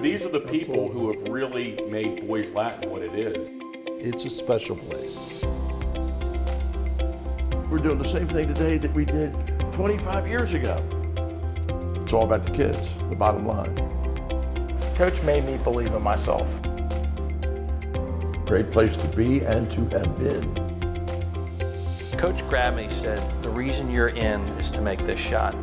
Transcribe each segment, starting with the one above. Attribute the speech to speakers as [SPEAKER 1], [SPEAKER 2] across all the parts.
[SPEAKER 1] These are the people who have really made Boys Latin what it is.
[SPEAKER 2] It's a special place.
[SPEAKER 3] We're doing the same thing today that we did 25 years ago. It's all about the kids, the bottom line.
[SPEAKER 4] Coach made me believe in myself.
[SPEAKER 3] Great place to be and to have been.
[SPEAKER 4] Coach grabbed me and said, the reason you're in is to make this shot.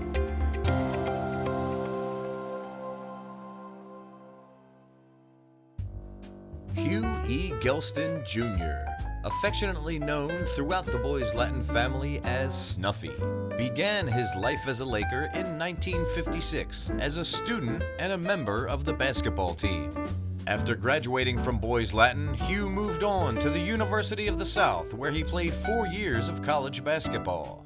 [SPEAKER 5] Hugh E. Gelston Jr., affectionately known throughout the Boys Latin family as Snuffy, began his life as a Laker in 1956 as a student and a member of the basketball team. After graduating from Boys Latin, Hugh moved on to the University of the South, where he played 4 years of college basketball.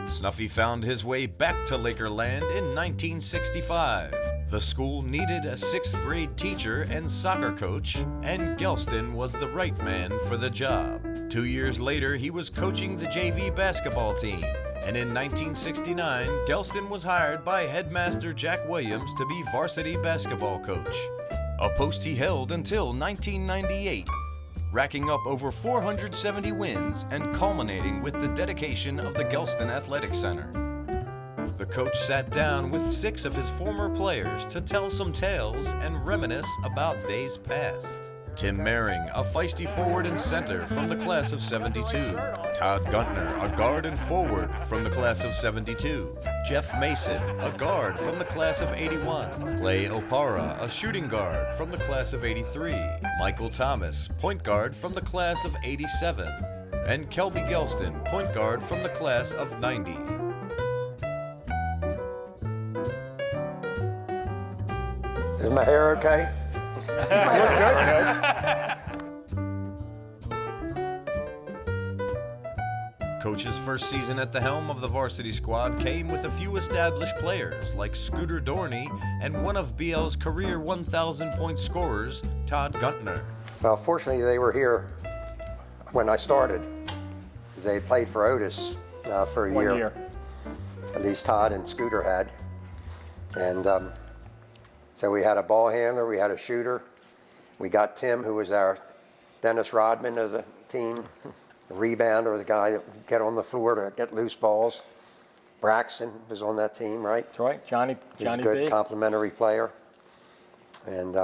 [SPEAKER 5] Snuffy found his way back to Lakerland in 1965. The school needed a 6th grade teacher and soccer coach, and Gelston was the right man for the job. 2 years later, he was coaching the JV basketball team, and in 1969, Gelston was hired by headmaster Jack Williams to be varsity basketball coach, a post he held until 1998, racking up over 470 wins and culminating with the dedication of the Gelston Athletic Center. The coach sat down with 6 of his former players to tell some tales and reminisce about days past. Tim Maring, a feisty forward and center from the class of '72. Todd Guntner, a guard and forward from the class of '72. Jeff Mason, a guard from the class of '81. Clay Opara, a shooting guard from the class of '83. Michael Thomas, point guard from the class of '87. And Kelby Gelston, point guard from the class of '90.
[SPEAKER 6] Is my hair okay?
[SPEAKER 5] Coach's first season at the helm of the varsity squad came with a few established players like Scooter Dorney and one of BL's career 1,000-point scorers, Todd Guntner.
[SPEAKER 6] Well, fortunately, they were here when I started, because they played for Otis for a
[SPEAKER 4] 1
[SPEAKER 6] year.
[SPEAKER 4] year.
[SPEAKER 6] At least Todd and Scooter had. And so we had a ball handler, we had a shooter. We got Tim, who was our Dennis Rodman of the team, the rebounder, the guy that would get on the floor to get loose balls. Braxton was on that team, right?
[SPEAKER 4] That's right, Johnny
[SPEAKER 6] He was a good
[SPEAKER 4] B.
[SPEAKER 6] complimentary player. And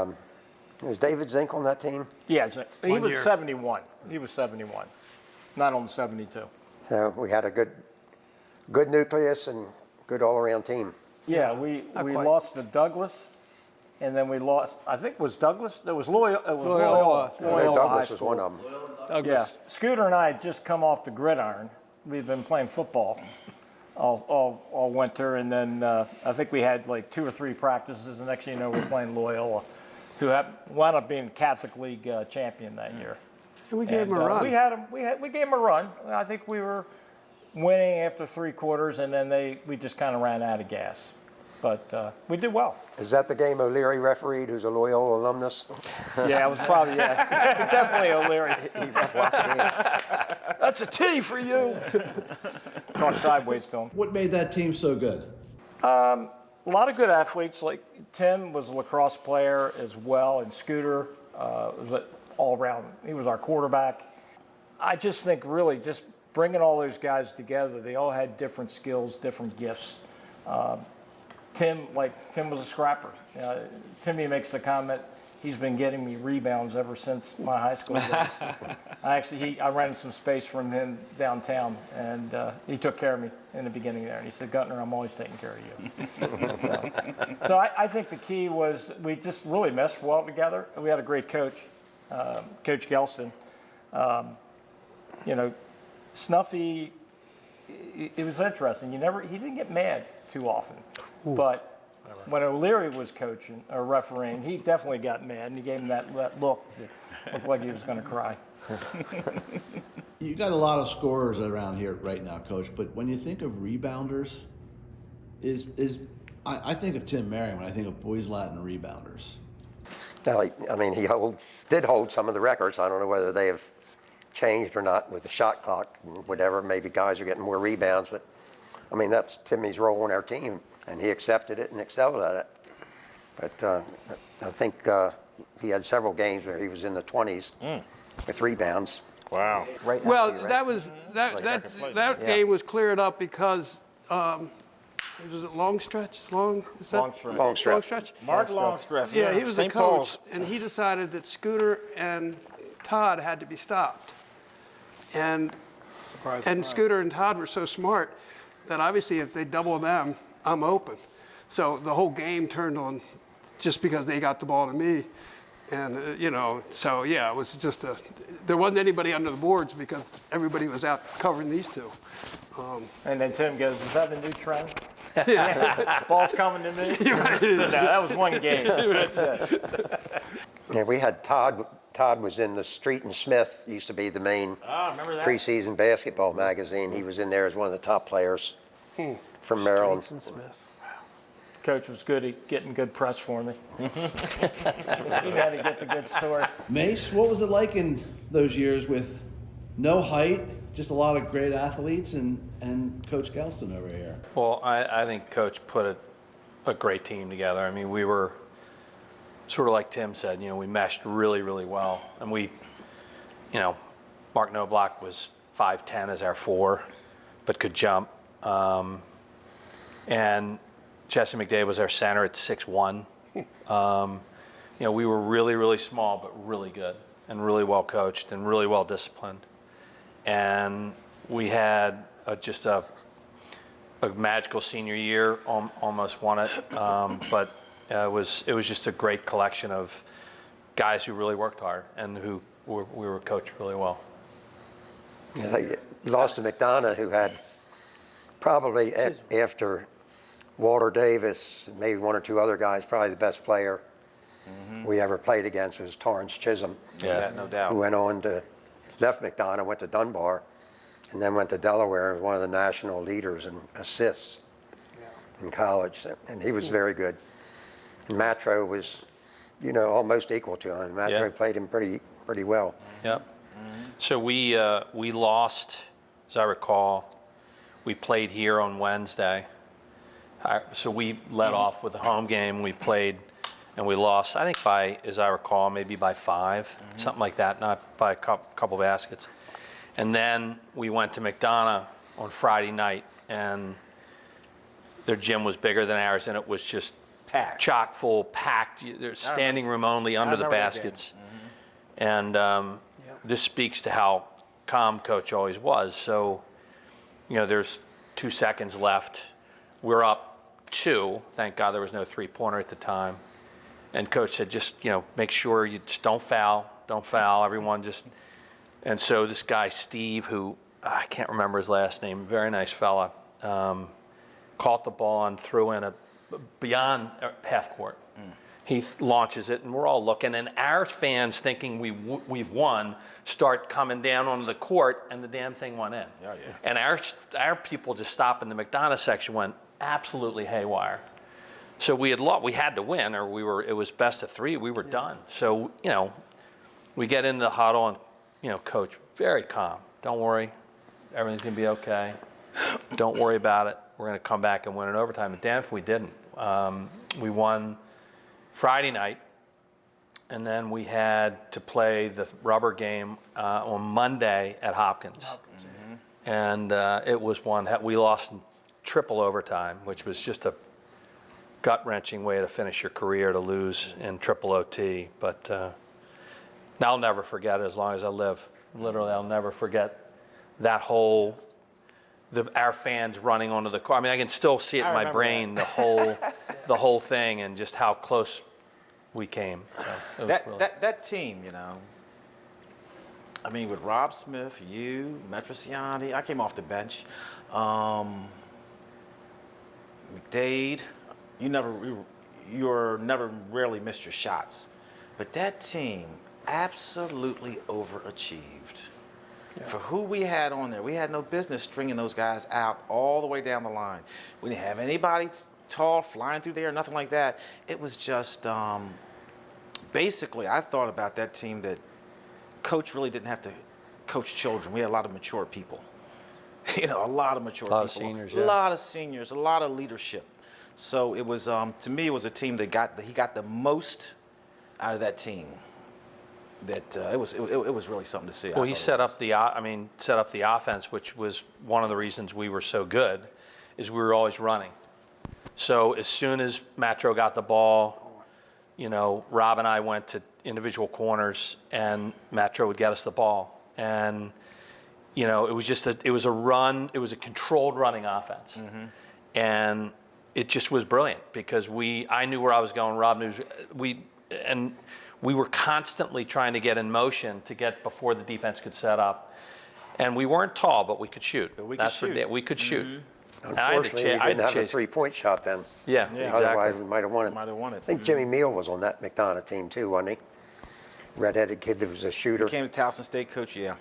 [SPEAKER 6] was David Zink on that team?
[SPEAKER 4] Yeah, he
[SPEAKER 3] 1
[SPEAKER 4] was
[SPEAKER 3] year.
[SPEAKER 4] 71. He was 71, not on the 72.
[SPEAKER 6] So we had a good nucleus and good all-around team.
[SPEAKER 4] Yeah, we lost to Douglas, and then we lost, I think it was Douglas? It was Loyola. It was Loyola.
[SPEAKER 6] I know
[SPEAKER 4] Loyola
[SPEAKER 6] Douglas
[SPEAKER 4] High
[SPEAKER 6] was
[SPEAKER 4] School.
[SPEAKER 6] one of them.
[SPEAKER 4] Yeah, Scooter and I had just come off the gridiron. We've been playing football all winter, and then I think we had like 2 or 3 practices. The next thing you know, we're playing Loyola, who wound up being Catholic League champion that year.
[SPEAKER 7] And we gave him a run.
[SPEAKER 4] We gave them a run. I think we were winning after 3 quarters, and then we just kind of ran out of gas. But we did well.
[SPEAKER 6] Is that the game O'Leary refereed, who's a Loyola alumnus?
[SPEAKER 4] Yeah, it was probably, definitely O'Leary.
[SPEAKER 6] He ref lots of games.
[SPEAKER 4] That's a T for you. Talk sideways to him.
[SPEAKER 2] What made that team so good?
[SPEAKER 4] A lot of good athletes. Like Tim was a lacrosse player as well, and Scooter was all around. He was our quarterback. I just think really just bringing all those guys together, they all had different skills, different gifts. Tim was a scrapper. Timmy makes the comment, he's been getting me rebounds ever since my high school days. I rented some space from him downtown, and he took care of me in the beginning there. And he said, Guntner, I'm always taking care of you. So I think the key was we just really meshed well together. We had a great coach, Coach Gelston. Snuffy, it was interesting. He didn't get mad too often. Ooh. But when O'Leary was coaching or refereeing, he definitely got mad, and he gave him that look that looked like he was going to cry.
[SPEAKER 2] You got a lot of scorers around here right now, Coach, but when you think of rebounders, I think of Tim Maring when I think of Boys Latin rebounders.
[SPEAKER 6] Now, he did hold some of the records. I don't know whether they have changed or not with the shot clock and whatever. Maybe guys are getting more rebounds, but that's Timmy's role on our team, and he accepted it and excelled at it. But I think he had several games where he was in the 20s with rebounds.
[SPEAKER 1] Wow.
[SPEAKER 7] Right
[SPEAKER 8] Well,
[SPEAKER 7] after you, right?
[SPEAKER 8] that was that game was cleared up because was it Longstretch? Is that
[SPEAKER 4] Longstretch.
[SPEAKER 6] Longstretch.
[SPEAKER 9] Mark Longstress.
[SPEAKER 8] Yeah, he was the
[SPEAKER 9] St.
[SPEAKER 8] coach,
[SPEAKER 9] Paul's.
[SPEAKER 8] and he decided that Scooter and Todd had to be stopped. And Scooter and Todd were so smart that obviously if they double them, I'm open. So the whole game turned on just because they got the ball to me. And, so yeah, it was just there wasn't anybody under the boards because everybody was out covering these two.
[SPEAKER 4] And then Tim goes, is that a new trend? Ball's coming to me? No, that was one game. That's it.
[SPEAKER 6] Yeah, we had Todd. Todd was in the Street and Smith, used to be the main
[SPEAKER 9] remember that?
[SPEAKER 6] preseason basketball magazine. He was in there as one of the top players from Maryland.
[SPEAKER 4] Coach was good at getting good press for me. He had to get the good story.
[SPEAKER 2] Mace, what was it like in those years with no height, just a lot of great athletes, and Coach Gelston over here?
[SPEAKER 10] Well, I think Coach put a great team together. I mean, we were sort of like Tim said, we meshed really, really well. And Mark Knobloch was 5'10" as our 4, but could jump. And Jesse McDade was our center at 6'1". We were really, really small, but really good and really well coached and really well disciplined. And we had just a magical senior year, almost won it. But it was just a great collection of guys who really worked hard and who we were coached really well.
[SPEAKER 6] Yeah, they lost to McDonough, who had probably after Walter Davis, maybe one or two other guys, probably the best player we ever played against was Torrance Chisholm.
[SPEAKER 9] Yeah, no doubt.
[SPEAKER 6] Who went on to, left McDonough, went to Dunbar, and then went to Delaware and was one of the national leaders in assists in college. And he was very good. And Matro was, almost equal to him. Matro played him pretty well.
[SPEAKER 10] Yep. So we lost, as I recall, we played here on Wednesday. So we led off with a home game. We played, and we lost, I think by, as I recall, maybe by 5, something like that, not by a couple baskets. And then we went to McDonough on Friday night, and their gym was bigger than ours, and it was just
[SPEAKER 9] Packed.
[SPEAKER 10] chock full, packed. There's standing room only under the
[SPEAKER 9] remember that
[SPEAKER 10] baskets. And this speaks to how calm Coach always was. So, there's 2 seconds left. We're up 2. Thank God there was no 3-pointer at the time. And Coach said, just, make sure you just don't foul. Everyone just. And so this guy, Steve, who I can't remember his last name, very nice fella, caught the ball and threw in beyond half court. He launches it, and we're all looking, and our fans, thinking we've won, start coming down onto the court, and the damn thing went in.
[SPEAKER 9] Yeah.
[SPEAKER 10] And our people just stopped in the McDonough section, went absolutely haywire. So we had to win, or it was best of 3. We were done. So we get into the huddle, and Coach very calm. Don't worry, everything's gonna be okay. Don't worry about it. We're gonna come back and win in overtime. And damn if we didn't. We won Friday night, and then we had to play the rubber game on Monday at Hopkins. And it was one we lost in triple overtime, which was just a gut-wrenching way to finish your career, to lose in triple OT. But I'll never forget it as long as I live. Literally, I'll never forget that whole. Our fans running onto the court. I mean, I can still see it in my brain, the whole thing, and just how close we came. So
[SPEAKER 9] That team, I mean, with Rob Smith, you, Metrosiani, I came off the bench. McDade, you never rarely missed your shots, but that team absolutely overachieved. For who we had on there, we had no business stringing those guys out all the way down the line. We didn't have anybody tall flying through there, nothing like that. It was just, basically, I thought about that team that Coach really didn't have to coach children. We had a lot of mature people. A lot of mature people.
[SPEAKER 10] A lot of seniors, yeah.
[SPEAKER 9] A lot of seniors, a lot of leadership. So it was, to me, it was a team that he got the most out of that team. That it was really something to see.
[SPEAKER 10] Well, he set up the offense, which was one of the reasons we were so good, is we were always running. So as soon as Matro got the ball, Rob and I went to individual corners, and Matro would get us the ball, and it was a run. It was a controlled running offense, and it just was brilliant because I knew where I was going. Rob knew we were constantly trying to get in motion to get before the defense could set up. And we weren't tall, but we could shoot.
[SPEAKER 9] We could shoot.
[SPEAKER 6] Unfortunately, we didn't have a three-point shot then.
[SPEAKER 10] Yeah, exactly.
[SPEAKER 6] Otherwise, we might have won it. I think Jimmy Meal was on that McDonough team too, wasn't he? Redheaded kid that was a shooter.
[SPEAKER 9] He came to Towson State, coach, yeah.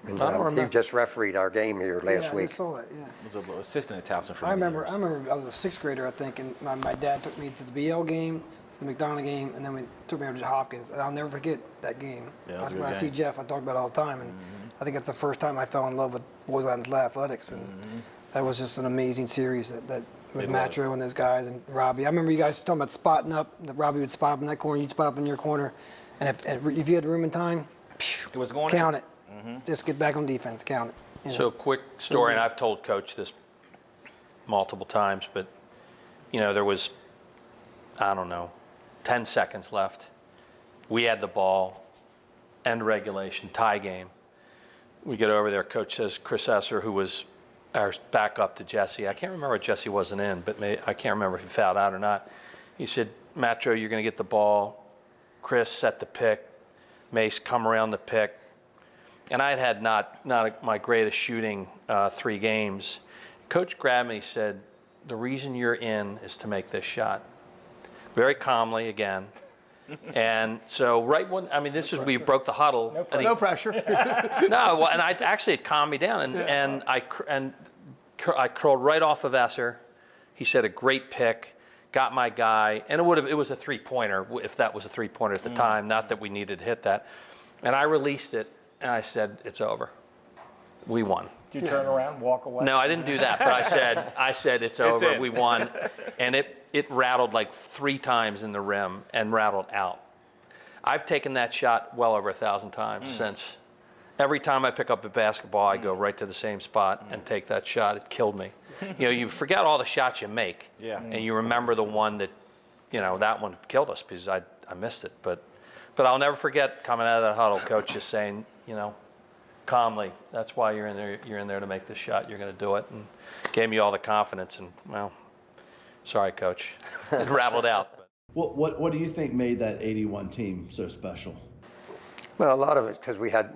[SPEAKER 6] And, he just refereed our game here last week.
[SPEAKER 7] I saw that, yeah.
[SPEAKER 9] He was an assistant at Towson for
[SPEAKER 7] I
[SPEAKER 9] many
[SPEAKER 7] remember I was a sixth grader, I think, and my dad took me to the BL game, to the McDonough game, and then we took me over to Hopkins. And I'll never forget that game.
[SPEAKER 9] Yeah, that was a good
[SPEAKER 7] when
[SPEAKER 9] game.
[SPEAKER 7] I see Jeff, I talk about it all the time, and I think that's the first time I fell in love with boys athletics. And that was just an amazing series that with Matro and those guys and Robbie. I remember you guys talking about spotting up. That Robbie would spot up in that corner, you'd spot up in your corner, and if you had room and time,
[SPEAKER 9] it was going
[SPEAKER 7] count it. Just get back on defense, count it.
[SPEAKER 10] So quick story, and I've told Coach this multiple times, but there was, I don't know, 10 seconds left. We had the ball, end regulation, tie game. We get over there, Coach says, Chris Esser, who was our backup to Jesse, I can't remember if Jesse wasn't in, but I can't remember if he fouled out or not. He said, Matro, you're going to get the ball. Chris set the pick. Mace, come around the pick. And I had not my greatest shooting 3 games. Coach grabbed me and said, the reason you're in is to make this shot. Very calmly again. And so we broke the huddle.
[SPEAKER 8] No pressure.
[SPEAKER 10] No, and I actually it calmed me down, and I curled right off of Esser. He said a great pick, got my guy, and it was a 3-pointer if that was a 3-pointer at the time. Not that we needed to hit that, and I released it, and I said it's over. We won.
[SPEAKER 4] Did you turn around, walk away?
[SPEAKER 10] No, I didn't do that, but I said it's over. We won, and it rattled like 3 times in the rim and rattled out. I've taken that shot well over 1,000 times since. Every time I pick up a basketball, I go right to the same spot and take that shot. It killed me. You forget all the shots you make, and you remember the one that, that one killed us because I missed it. But I'll never forget coming out of that huddle, Coach just saying, calmly, that's why you're in there. You're in there to make this shot. You're going to do it, and gave me all the confidence. And well, sorry, Coach, it rattled out. But.
[SPEAKER 2] What do you think made that '81 team so special?
[SPEAKER 6] Well, a lot of it because we had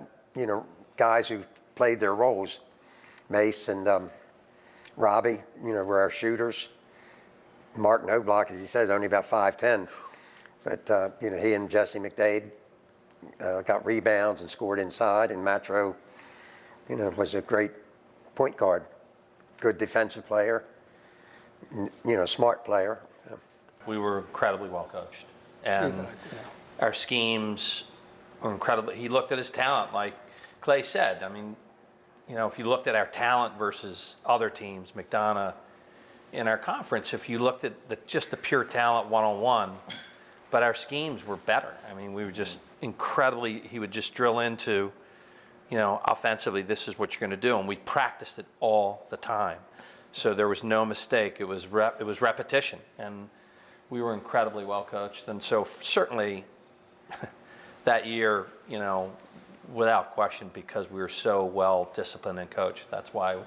[SPEAKER 6] guys who played their roles. Mace and Robbie, were our shooters. Mark Knobloch, as he says, only about 5'10", but he and Jesse McDade got rebounds and scored inside, and Matro, was a great point guard, good defensive player, smart player.
[SPEAKER 10] We were incredibly well coached, and our schemes were incredibly. He looked at his talent, like Clay said. I mean, if you looked at our talent versus other teams, McDonough, in our conference, if you looked at just the pure talent one-on-one, but our schemes were better. I mean, we were just incredibly. He would just drill into, offensively, this is what you're going to do, and we practiced it all the time. So there was no mistake. It was repetition, and we were incredibly well coached. And so certainly that year, without question, because we were so well disciplined and coached, that's why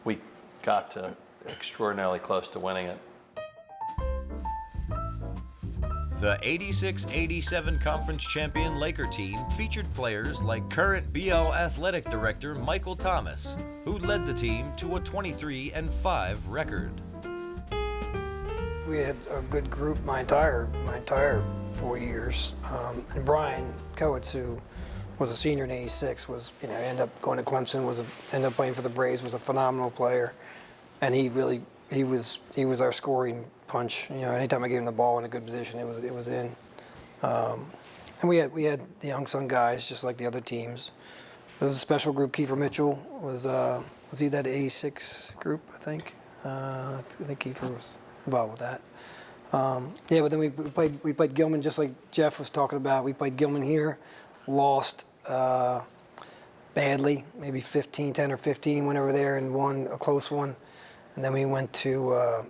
[SPEAKER 10] we got to extraordinarily close to winning it.
[SPEAKER 5] The 86-87 Conference Champion Laker team featured players like current BL Athletic Director Michael Thomas, who led the team to a 23-5 record.
[SPEAKER 7] We had a good group my entire 4 years. And Brian Coates, who was a senior in '86, ended up going to Clemson, ended up playing for the Braves, was a phenomenal player, and he was our scoring punch. Anytime I gave him the ball in a good position, it was in. And we had the young son guys just like the other teams. It was a special group. Kiefer Mitchell was he that '86 group? I think. I think Kiefer was. involved with that. Yeah, but then we played Gilman just like Jeff was talking about. We played Gilman here, lost badly, maybe 10 or 15, went over there and won a close one. And then we went to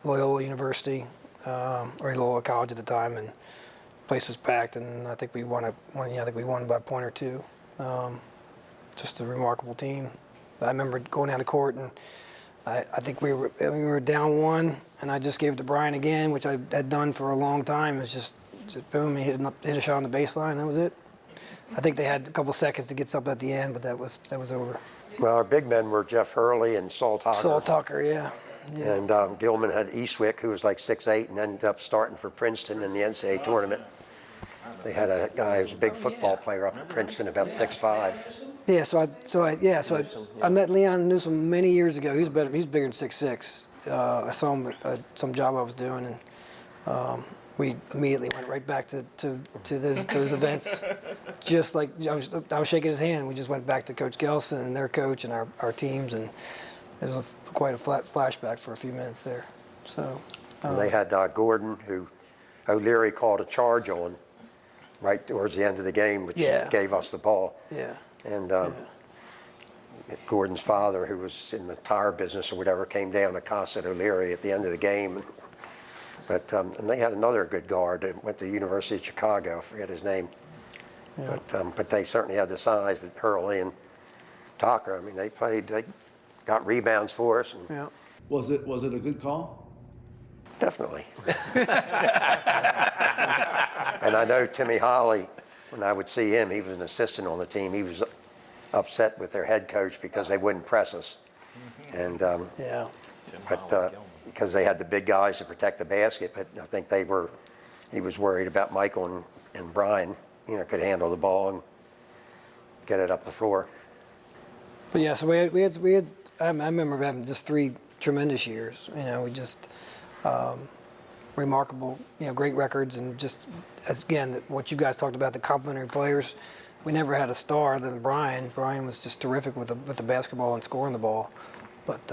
[SPEAKER 7] Loyola University, or Loyola College at the time, and the place was packed, and I think we won I think we won by a point or two. Just a remarkable team. I remember going down the court, and I think we were down one, and I just gave it to Brian again, which I had done for a long time. It was just boom, he hit a shot on the baseline. That was it. I think they had a couple seconds to get something at the end, but that was over.
[SPEAKER 6] Well, our big men were Jeff Hurley and Saul Tucker.
[SPEAKER 7] Saul Tucker, yeah.
[SPEAKER 6] And Gilman had Eastwick, who was like 6'8", and ended up starting for Princeton in the NCAA tournament. They had a guy who was a big football player up at Princeton, about 6'5".
[SPEAKER 7] Yeah, so I met Leon Newsom many years ago. He's bigger than 6'6". I saw him at some job I was doing, and we immediately went right back to those events. Just like I was shaking his hand. We just went back to Coach Gelston and their coach and our teams, and it was quite a flashback for a few minutes there. So
[SPEAKER 6] and they had Gordon, who O'Leary called a charge on right towards the end of the game, which gave us the ball.
[SPEAKER 7] Yeah.
[SPEAKER 6] And Gordon's father, who was in the tire business or whatever, came down and accosted O'Leary at the end of the game. But and they had another good guard that went to the University of Chicago. I forget his name. Yeah. But they certainly had the size. But Hurley and Tucker, I mean, they got rebounds for us. And
[SPEAKER 7] yeah.
[SPEAKER 2] Was it a good call?
[SPEAKER 6] Definitely. And I know Timmy Holly, when I would see him, he was an assistant on the team. He was upset with their head coach because they wouldn't press us. And because they had the big guys to protect the basket, but I think he was worried about Michael and Brian, could handle the ball and get it up the floor.
[SPEAKER 7] But yeah, so we had I remember having just 3 tremendous years. We just remarkable, great records, and just again what you guys talked about, the complementary players. We never had a star other than Brian. Brian was just terrific with the basketball and scoring the ball, but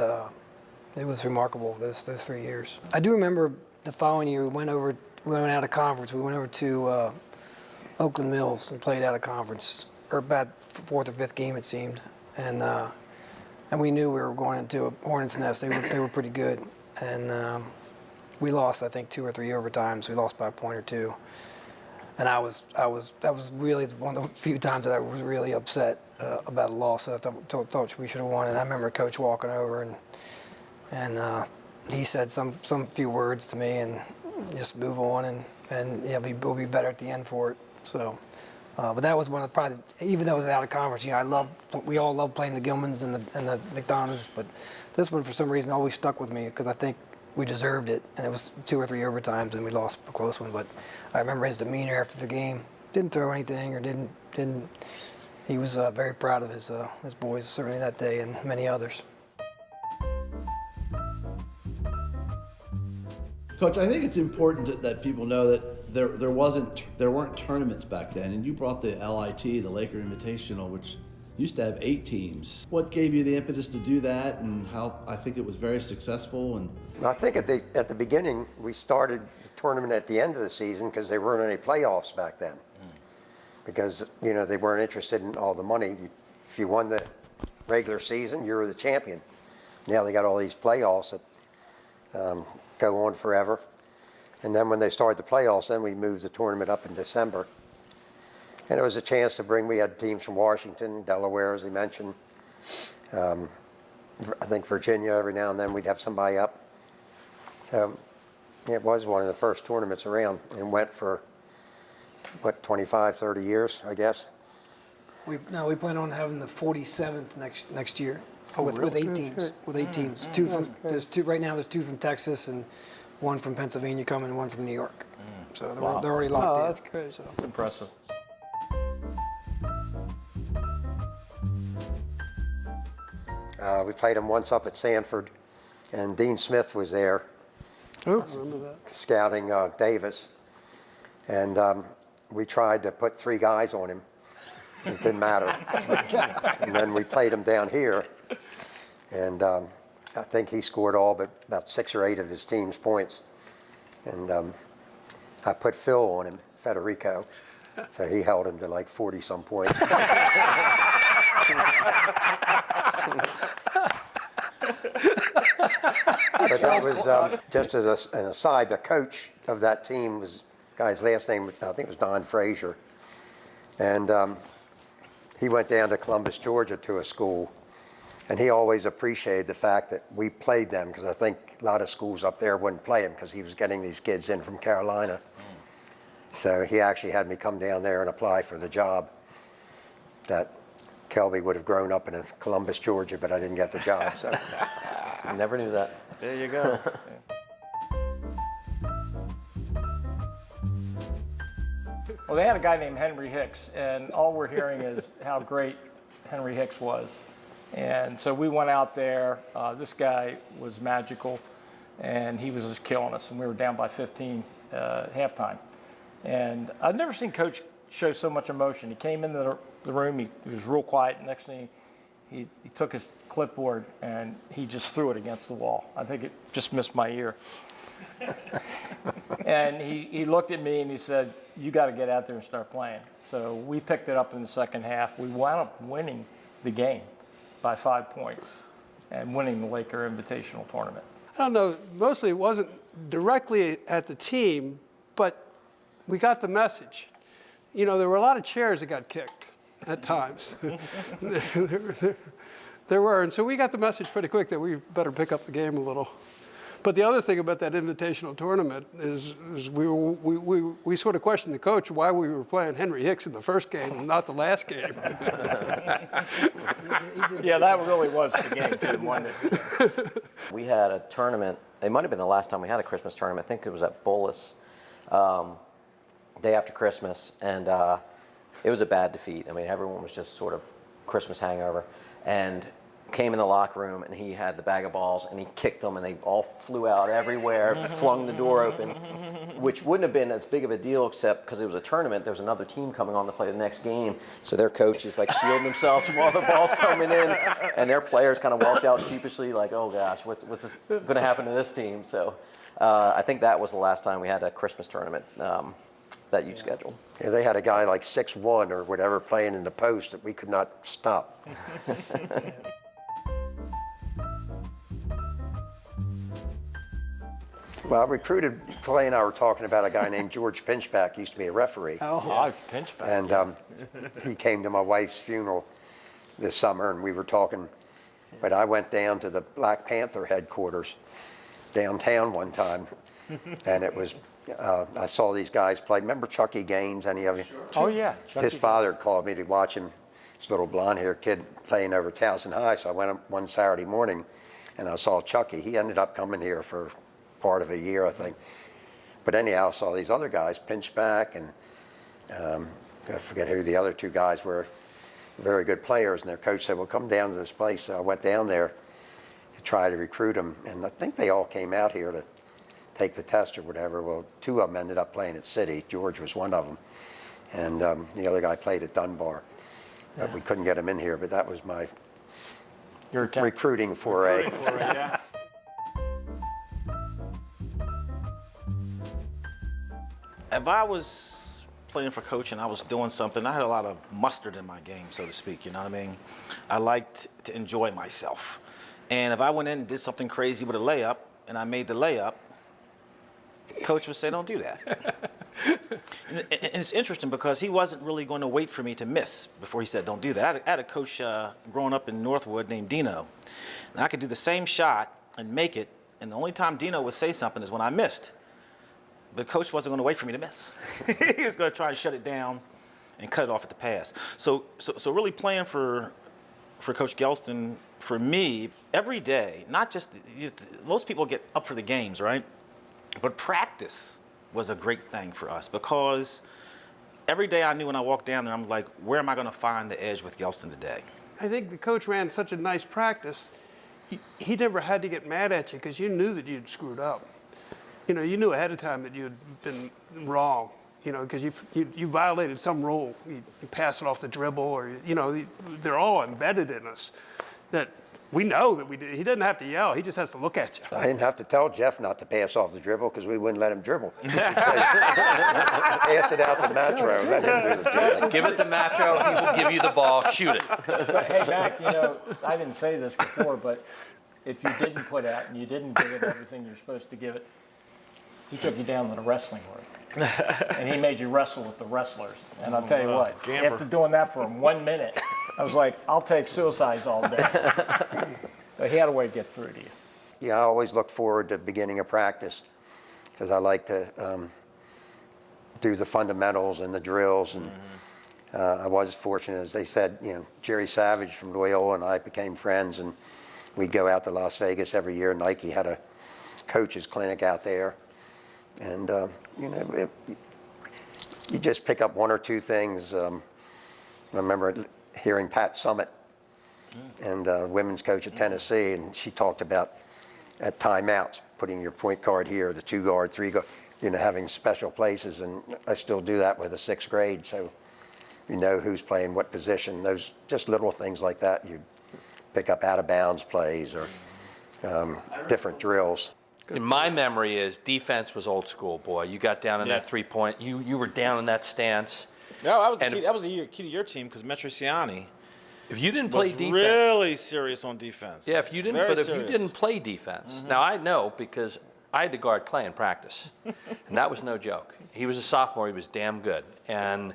[SPEAKER 7] it was remarkable those 3 years. I do remember the following year we went out of conference. We went over to Oakland Mills and played out of conference, or about 4th or 5th game it seemed, and we knew we were going into a hornet's nest. They were pretty good, and we lost I think 2 or 3 overtimes. We lost by a point or two, and that was really one of the few times that I was really upset about a loss that I thought we should have won. And I remember Coach walking over and he said some few words to me and just move on and we'll be better at the end for it. So. But that was one of the probably, even though it was out of conference, we all love playing the Gilmans and the McDonoughs, but this one for some reason always stuck with me because I think we deserved it, and it was 2 or 3 overtimes and we lost a close one. But I remember his demeanor after the game. Didn't throw anything or didn't. He was very proud of his boys certainly that day and many others.
[SPEAKER 2] Coach, I think it's important that people know that there weren't tournaments back then, and you brought the LIT, the Laker Invitational, which used to have 8 teams. What gave you the impetus to do that, and how I think it was very successful? And
[SPEAKER 6] I think at the beginning we started the tournament at the end of the season because there weren't any playoffs back then. Because they weren't interested in all the money. If you won the regular season, you were the champion. Now they got all these playoffs that go on forever. And then when they started the playoffs, then we moved the tournament up in December. And it was a chance to we had teams from Washington, Delaware, as he mentioned. I think Virginia, every now and then we'd have somebody up. So it was one of the first tournaments around and went for, 25, 30 years, I guess.
[SPEAKER 7] We plan on having the 47th next year with 8 teams. With 8 teams. There's 2 right now. There's 2 from Texas and 1 from Pennsylvania coming, and 1 from New York. So they're already locked in.
[SPEAKER 8] That's great.
[SPEAKER 7] So.
[SPEAKER 4] It's impressive.
[SPEAKER 6] We played them once up at Sanford, and Dean Smith was there.
[SPEAKER 8] Oh, I remember that.
[SPEAKER 6] Scouting Davis, and we tried to put 3 guys on him. It didn't matter. And then we played him down here, and I think he scored all but about 6 or 8 of his team's points. And I put Phil on him, Federico, so he held him to like 40-some points. But that was, just as an aside, the coach of that team was, guy's last name, I think it was Don Frazier. And he went down to Columbus, Georgia to a school. And he always appreciated the fact that we played them, because I think a lot of schools up there wouldn't play him because he was getting these kids in from Carolina. So he actually had me come down there and apply for the job that Kelby would have grown up in Columbus, Georgia, but I didn't get the job. So
[SPEAKER 11] I never knew that.
[SPEAKER 9] There you go.
[SPEAKER 4] Well, they had a guy named Henry Hicks, and all we're hearing is how great Henry Hicks was. And so we went out there. This guy was magical, and he was just killing us. And we were down by 15 halftime. And I've never seen Coach show so much emotion. He came into the room. He was real quiet. Next thing, he took his clipboard and he just threw it against the wall. I think it just missed my ear. And he looked at me and he said, "You got to get out there and start playing." So we picked it up in the second half. We wound up winning the game by 5 points and winning the Laker Invitational Tournament.
[SPEAKER 8] I don't know, mostly it wasn't directly at the team, but we got the message. You know, there were a lot of chairs that got kicked at times. There were, and so we got the message pretty quick that we better pick up the game a little. But the other thing about that invitational tournament is we sort of questioned the coach why we were playing Henry Hicks in the first game and not the last game.
[SPEAKER 4] Yeah, that really was the game, too, wasn't it?
[SPEAKER 11] We had a tournament. It might have been the last time we had a Christmas tournament. I think it was at Bullis, day after Christmas, and it was a bad defeat. I mean, everyone was just sort of Christmas hangover, and came in the locker room, and he had the bag of balls, and he kicked them, and they all flew out everywhere, flung the door open, which wouldn't have been as big of a deal except because it was a tournament. There was another team coming on to play the next game, so their coach is like shielding themselves from all the balls coming in, and their players kind of walked out sheepishly like, oh gosh, what's going to happen to this team? So I think that was the last time we had a Christmas tournament that you scheduled.
[SPEAKER 6] yeah, they had a guy like 6'1" or whatever playing in the post that we could not stop. Well, I recruited, Clay and I were talking about a guy named George Pinchback, used to be a referee.
[SPEAKER 4] Oh, Pinchback.
[SPEAKER 6] And he came to my wife's funeral this summer, and we were talking. But I went down to the Black Panther headquarters downtown one time, and it was, I saw these guys play. Remember Chucky Gaines, any of you? Sure.
[SPEAKER 4] Oh, yeah.
[SPEAKER 6] His father called me to watch him, this little blonde-haired kid playing over Towson High. So I went up one Saturday morning, and I saw Chucky. He ended up coming here for part of a year, I think. But anyhow, I saw these other guys, Pinchback, and I forget who the other 2 guys were, very good players, and their coach said, well, come down to this place. So I went down there to try to recruit them, and I think they all came out here to take the test or whatever. Well, 2 of them ended up playing at City. George was one of them, and the other guy played at Dunbar. But we couldn't get him in here, but that was my recruiting foray.
[SPEAKER 9] Yeah. If I was playing for Coach and I was doing something, I had a lot of mustard in my game, so to speak, you know what I mean? I liked to enjoy myself. And if I went in and did something crazy with a layup, and I made the layup, Coach would say, don't do that. And it's interesting because he wasn't really going to wait for me to miss before he said, don't do that. I had a coach growing up in Northwood named Dino. And I could do the same shot and make it, and the only time Dino would say something is when I missed. But Coach wasn't going to wait for me to miss. He was going to try and shut it down and cut it off at the pass. So really playing for Coach Gelston, for me, every day, not just, most people get up for the games, right? But practice was a great thing for us because every day I knew when I walked down there, I'm like, where am I going to find the edge with Gelston today?
[SPEAKER 8] I think the coach ran such a nice practice, he never had to get mad at you because you knew that you'd screwed up. You know, you knew ahead of time that you'd been wrong, you know, because you violated some rule. You pass it off the dribble or, you know, they're all embedded in us that We know that we did. He doesn't have to yell. He just has to look at you.
[SPEAKER 6] I didn't have to tell Jeff not to pass off the dribble because we wouldn't let him dribble. Pass it out to Matro. Let him do the dribble.
[SPEAKER 10] Give it to Matro. He will give you the ball. Shoot it.
[SPEAKER 4] But hey, Mac, I didn't say this before, but if you didn't put out and you didn't give it everything you're supposed to give it, he took you down to the wrestling ring. And he made you wrestle with the wrestlers. And I'll tell you what, after doing that for 1 minute, I was like, I'll take suicides all day. But he had a way to get through to you.
[SPEAKER 6] Yeah, I always look forward to beginning a practice because I like to do the fundamentals and the drills. And I was fortunate, as they said, Jerry Savage from Loyola and I became friends, and we'd go out to Las Vegas every year. Nike had a coaches clinic out there. And, you just pick up one or two things. I remember hearing Pat Summitt, and women's coach at Tennessee, and she talked about at timeouts, putting your point guard here, the 2 guard, 3 guard, having special places. And I still do that with the 6th grade. So you know who's playing what position. Those just little things like that. You pick up out of bounds plays or different drills.
[SPEAKER 10] In my memory is defense was old school, boy. You got down in that 3-point. You were down in that stance.
[SPEAKER 9] No, that was a key to your team because Metriciani
[SPEAKER 10] if you didn't play
[SPEAKER 9] was
[SPEAKER 10] defense,
[SPEAKER 9] really serious on defense.
[SPEAKER 10] Yeah, if you didn't play defense. Now I know because I had to guard Clay in practice, and that was no joke. He was a sophomore. He was damn good. And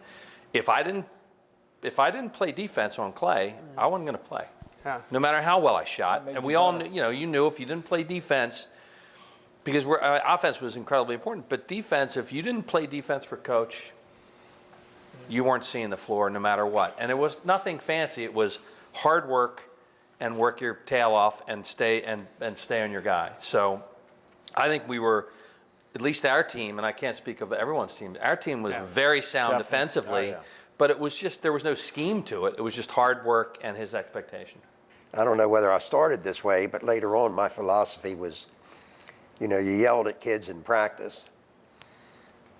[SPEAKER 10] if I didn't play defense on Clay, I wasn't going to play.
[SPEAKER 8] Yeah.
[SPEAKER 10] No matter how well I shot. And we all knew, you knew if you didn't play defense, because offense was incredibly important, but defense, if you didn't play defense for coach, you weren't seeing the floor no matter what. And it was nothing fancy. It was hard work and work your tail off and stay on your guy. So I think we were, at least our team, and I can't speak of everyone's team, our team was very sound defensively, but it was just, there was no scheme to it. It was just hard work and his expectation.
[SPEAKER 6] I don't know whether I started this way, but later on my philosophy was, you yelled at kids in practice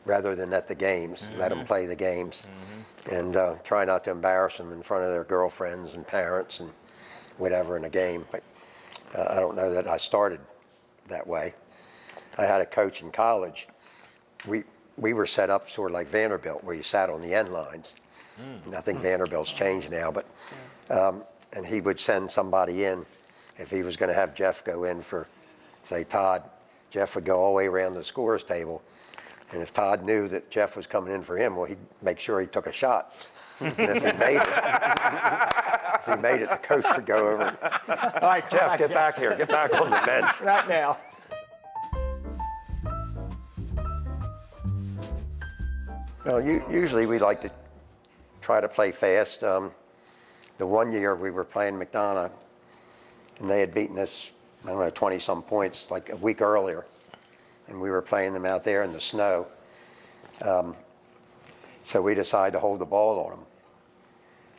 [SPEAKER 6] rather than at the games. Let them play the games and try not to embarrass them in front of their girlfriends and parents and whatever in a game. But I don't know that I started that way. I had a coach in college. We were set up sort of like Vanderbilt, where you sat on the end lines. And I think Vanderbilt's changed now, but and he would send somebody in if he was going to have Jeff go in for, say, Todd. Jeff would go all the way around the scorer's table, and if Todd knew that Jeff was coming in for him, well, he'd make sure he took a shot. And if he made it, the coach would go over.
[SPEAKER 4] All right,
[SPEAKER 6] Jeff, get back here. Get back on the bench.
[SPEAKER 4] Right now.
[SPEAKER 6] Well, usually we like to try to play fast. The one year we were playing McDonough, and they had beaten us, 20-some points like a week earlier. And we were playing them out there in the snow. So we decided to hold the ball on them.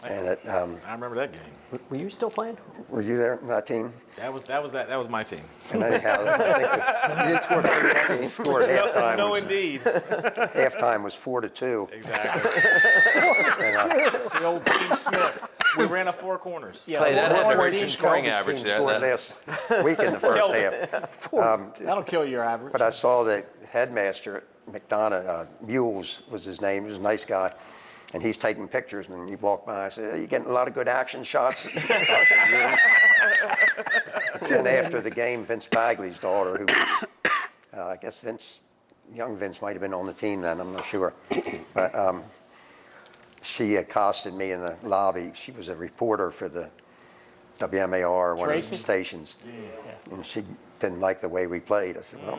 [SPEAKER 6] And
[SPEAKER 9] I remember that game.
[SPEAKER 11] Were you still playing?
[SPEAKER 6] Were you there on that team?
[SPEAKER 9] That was my team.
[SPEAKER 6] And anyhow, I
[SPEAKER 11] You didn't score 30 that game.
[SPEAKER 6] scored halftime.
[SPEAKER 9] No, indeed.
[SPEAKER 6] Halftime was 4-2.
[SPEAKER 9] Exactly.
[SPEAKER 6] And,
[SPEAKER 4] The old Steve Smith.
[SPEAKER 9] We ran a 4 corners.
[SPEAKER 4] Yeah,
[SPEAKER 10] Clay, that had to hurt your
[SPEAKER 6] Team
[SPEAKER 10] scoring average.
[SPEAKER 6] team scored last week in the first half.
[SPEAKER 4] That'll kill your average.
[SPEAKER 6] But I saw the headmaster at McDonough, Mules was his name. He was a nice guy. And he's taking pictures, and he walked by. I said, "Are you getting a lot of good action shots?" And after the game, Vince Bagley's daughter, who I guess young Vince might have been on the team then, I'm not sure. But she accosted me in the lobby. She was a reporter for the WMAR, one of the stations. Yeah. And she didn't like the way we played. I said, well,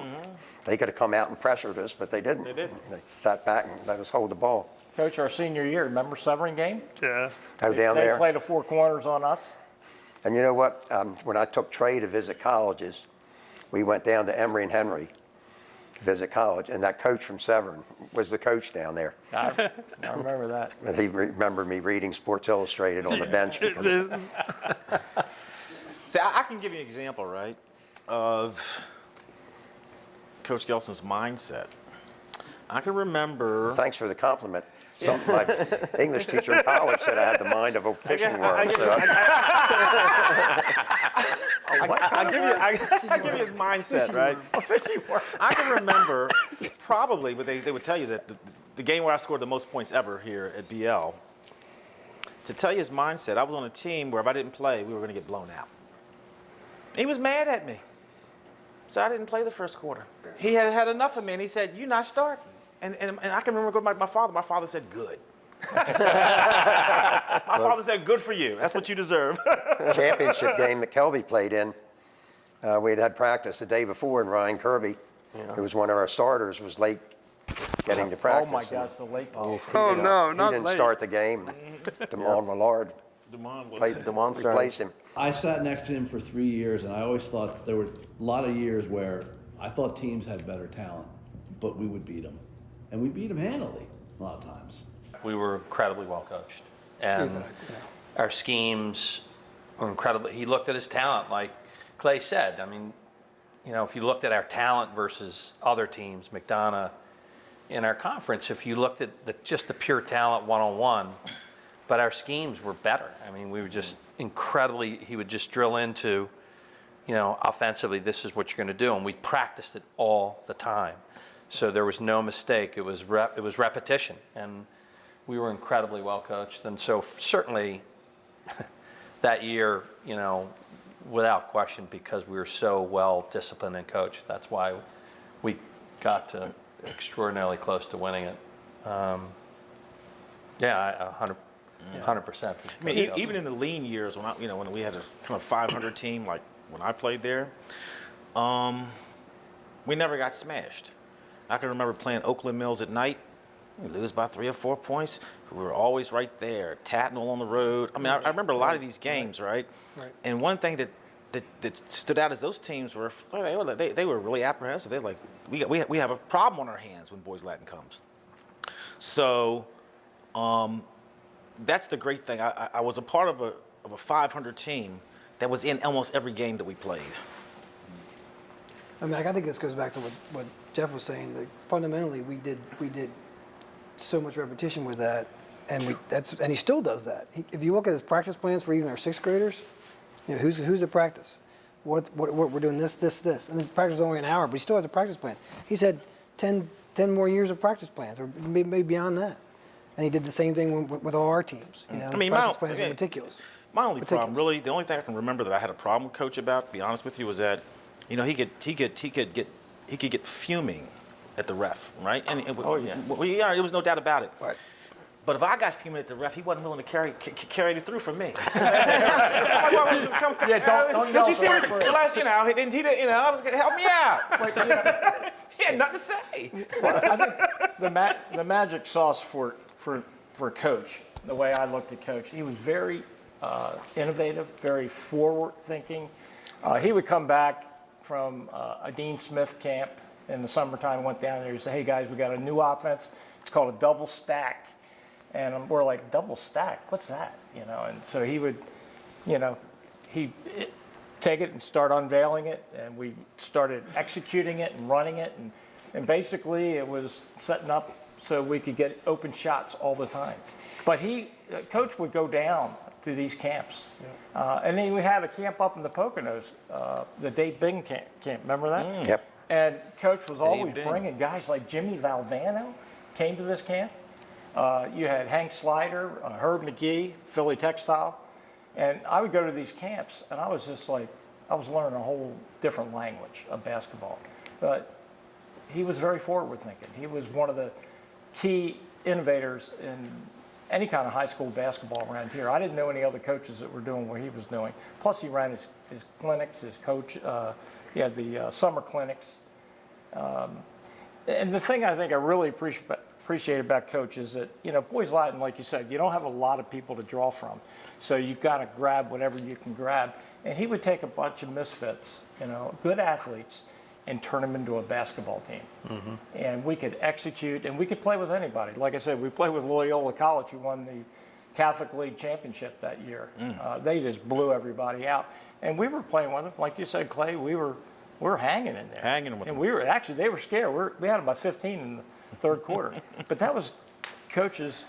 [SPEAKER 6] they could have come out and pressured us, but they didn't. They didn't. They sat back and let us hold the ball.
[SPEAKER 4] Coach, our senior year, remember Severn game?
[SPEAKER 8] Yeah.
[SPEAKER 6] Oh, down
[SPEAKER 4] They
[SPEAKER 6] there?
[SPEAKER 4] played a 4 corners on us.
[SPEAKER 6] And you know what? When I took Trey to visit colleges, we went down to Emory and Henry to visit college, and that coach from Severn was the coach down there.
[SPEAKER 4] I remember that.
[SPEAKER 6] And he remembered me reading Sports Illustrated on the bench. Because
[SPEAKER 9] See, I can give you an example, right, of Coach Gelston's mindset. I can remember.
[SPEAKER 6] Thanks for the compliment. My English teacher in college said I had the mind of a fishing worm.
[SPEAKER 9] I give you his mindset, right? A fishing worm. I can remember probably, but they would tell you that the game where I scored the most points ever here at BL. To tell you his mindset, I was on a team where if I didn't play, we were going to get blown out. He was mad at me. So I didn't play the first quarter. He had had enough of me, and he said, "You're not starting." And I can remember going to my father. My father said, "Good." My father said, "Good for you. That's what you deserve."
[SPEAKER 6] Championship game that Kelby played in, we had practice the day before, and Ryan Kirby, who was one of our starters, was late getting to practice.
[SPEAKER 4] Oh my gosh, the late ball.
[SPEAKER 8] Oh, no,
[SPEAKER 6] He
[SPEAKER 8] not
[SPEAKER 6] didn't
[SPEAKER 8] late.
[SPEAKER 6] start the game. Damon Millard replaced him.
[SPEAKER 2] I sat next to him for 3 years, and I always thought there were a lot of years where I thought teams had better talent, but we would beat them. And we beat them handily a lot of times.
[SPEAKER 10] We were incredibly well coached. And our schemes were incredibly, he looked at his talent like Clay said. I mean, you know, if you looked at our talent versus other teams, McDonough, in our conference, if you looked at just the pure talent one-on-one, but our schemes were better. I mean, we were just incredibly, he would just drill into, you know, offensively, this is what you're going to do. And we practiced it all the time. So there was no mistake. It was repetition. And we were incredibly well coached. And so certainly that year, you know, without question, because we were so well disciplined and coached, that's why we got to extraordinarily close to winning it. 100%.
[SPEAKER 9] I mean, even in the lean years, when we had a kind of 500 team, like when I played there, we never got smashed. I can remember playing Oakland Mills at night. We lose by 3 or 4 points. We were always right there, Tatnall on the road. I mean, I remember a lot of these games, right? And one thing that stood out is those teams were they were really apprehensive. They're like, we have a problem on our hands when Boys Latin comes. So that's the great thing. I was a part of a 500 team that was in almost every game that we played.
[SPEAKER 7] I mean, I think this goes back to what Jeff was saying. Like, fundamentally, we did so much repetition with that, and he still does that. If you look at his practice plans for even our 6th graders, you know, who's at practice? What we're doing this, and his practice is only an hour, but he still has a practice plan. He said 10 more years of practice plans, or maybe beyond that. And he did the same thing with all our teams. You know, his practice plans were ridiculous.
[SPEAKER 9] My only problem, really, the only thing I can remember that I had a problem with Coach about, to be honest with you, was that, you know, he could get fuming at the ref, right? And it was no doubt about it.
[SPEAKER 7] Right.
[SPEAKER 9] But if I got fuming at the ref, he wasn't willing to carry it through for me.
[SPEAKER 4] Don't
[SPEAKER 9] you see what? I was gonna help me out. Like, he had nothing to say.
[SPEAKER 4] I think the magic sauce for Coach, the way I looked at Coach, he was very innovative, very forward-thinking. He would come back from a Dean Smith camp in the summertime, went down there, he said, "Hey guys, we got a new offense. It's called a double stack." And we're like, "Double stack? What's that?" You know, and so he would, you know, he'd take it and start unveiling it, and we started executing it and running it, and basically it was setting up so we could get open shots all the time. But Coach would go down to these camps. And then we had a camp up in the Poconos, the Dave Bing camp. Remember that?
[SPEAKER 6] Yep.
[SPEAKER 4] And Coach was always bringing guys like Jimmy Valvano came to this camp. You had Hank Slider, Herb McGee, Philly Textile. And I would go to these camps, and I was just like, I was learning a whole different language of basketball. But he was very forward thinking. He was one of the key innovators in any kind of high school basketball around here. I didn't know any other coaches that were doing what he was doing. Plus, he ran his clinics, his coach. He had the summer clinics. And the thing I think I really appreciate about Coach is that, you know, Boys Latin, like you said, you don't have a lot of people to draw from. So you've got to grab whatever you can grab. And he would take a bunch of misfits, you know, good athletes, and turn them into a basketball team. Mm-hmm. And we could execute, and we could play with anybody. Like I said, we played with Loyola College, who won the Catholic League championship that year. They just blew everybody out. And we were playing with them. Like you said, Clay, we were we were hanging in there.
[SPEAKER 9] Hanging with
[SPEAKER 4] and
[SPEAKER 9] them.
[SPEAKER 4] we were actually, they were scared. We had about 15 in the third quarter. But that was coaches'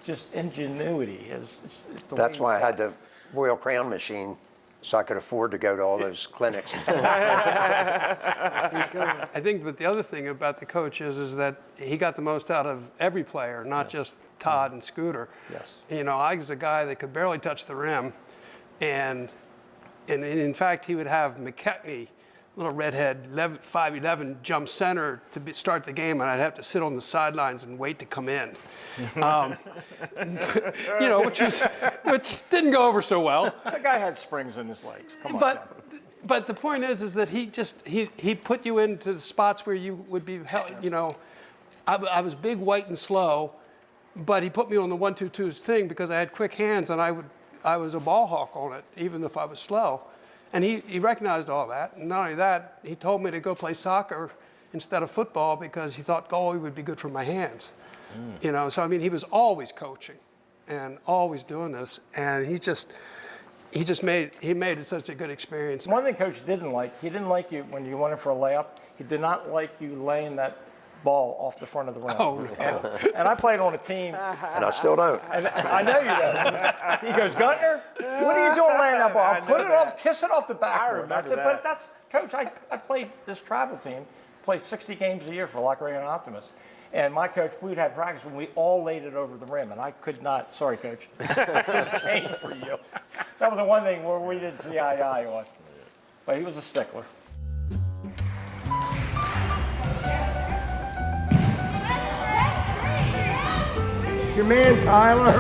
[SPEAKER 4] just ingenuity. It's the way
[SPEAKER 6] That's
[SPEAKER 4] he
[SPEAKER 6] why I
[SPEAKER 4] thought.
[SPEAKER 6] had the Royal Crown machine, so I could afford to go to all those clinics.
[SPEAKER 8] I think that the other thing about the coach is that he got the most out of every player, not just Todd and Scooter.
[SPEAKER 4] Yes.
[SPEAKER 8] You know, I was a guy that could barely touch the rim, and in fact, he would have McKechnie, little redhead, 5'11", jump center to start the game, and I'd have to sit on the sidelines and wait to come in. You know, which didn't go over so well.
[SPEAKER 4] The guy had springs in his legs. Come on.
[SPEAKER 8] But the point is that he put you into the spots where you would be held. You know, I was big, white, and slow, but he put me on the 1-2-2 thing because I had quick hands, and I was a ball hawk on it, even if I was slow. And he recognized all that. And not only that, he told me to go play soccer instead of football because he thought goalie would be good for my hands. You know, so I mean, he was always coaching and always doing this, and he made it such a good experience.
[SPEAKER 4] One thing Coach didn't like, he didn't like you when you went in for a layup. He did not like you laying that ball off the front of the rim.
[SPEAKER 8] Oh,
[SPEAKER 4] and I played on a team.
[SPEAKER 6] And I still don't.
[SPEAKER 4] And I know you don't. He goes, Gunter, what are you doing laying that ball? Put it off, kiss it off the backboard. I said, but that's, Coach, I played this travel team, played 60 games a year for Lock Ray and Optimist. And my coach, we'd have practice when we all laid it over the rim, and I could not, sorry, Coach, I couldn't change for you. That was the one thing where we didn't see eye to eye on. But he was a stickler.
[SPEAKER 12] Your man, Tyler.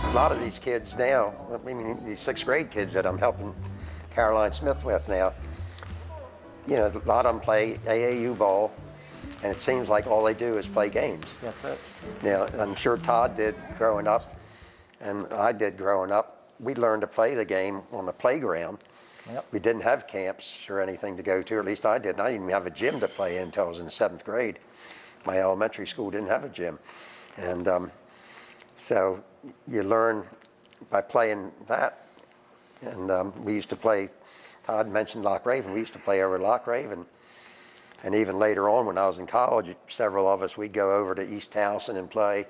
[SPEAKER 6] A lot of these kids now, I mean, these sixth grade kids that I'm helping Caroline Smith with now, you know, a lot of them play AAU ball, and it seems like all they do is play games.
[SPEAKER 4] That's it.
[SPEAKER 6] Now, I'm sure Todd did growing up, and I did growing up. We learned to play the game on the playground.
[SPEAKER 4] Yep.
[SPEAKER 6] We didn't have camps or anything to go to, or at least I didn't. I didn't even have a gym to play in until I was in 7th grade. My elementary school didn't have a gym. And so you learn by playing that. And we used to play, Todd mentioned Loch Raven. We used to play over at Loch Raven. And even later on when I was in college, several of us, we'd go over to East Towson and play.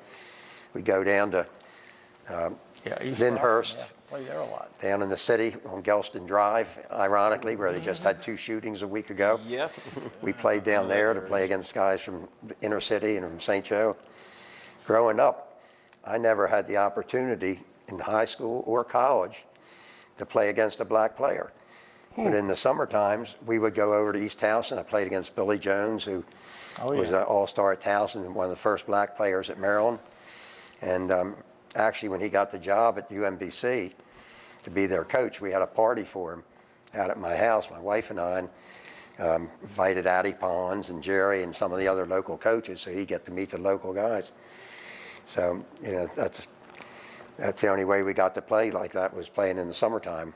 [SPEAKER 6] We'd go down to
[SPEAKER 4] East
[SPEAKER 6] Lyndhurst.
[SPEAKER 4] Towson, play there a lot.
[SPEAKER 6] Down in the city on Gelston Drive, ironically, where they just had 2 shootings a week ago.
[SPEAKER 9] Yes.
[SPEAKER 6] We played down there to play against guys from the inner city and from St. Joe. Growing up, I never had the opportunity in high school or college to play against a black player. But in the summer times, we would go over to East Towson. I played against Billy Jones, who was an all-star at Towson and one of the first black players at Maryland. And actually, when he got the job at UMBC to be their coach, we had a party for him out at my house, my wife and I, and invited Addie Pons and Jerry and some of the other local coaches so he'd get to meet the local guys. So, you know, that's the only way we got to play like that was playing in the summertime.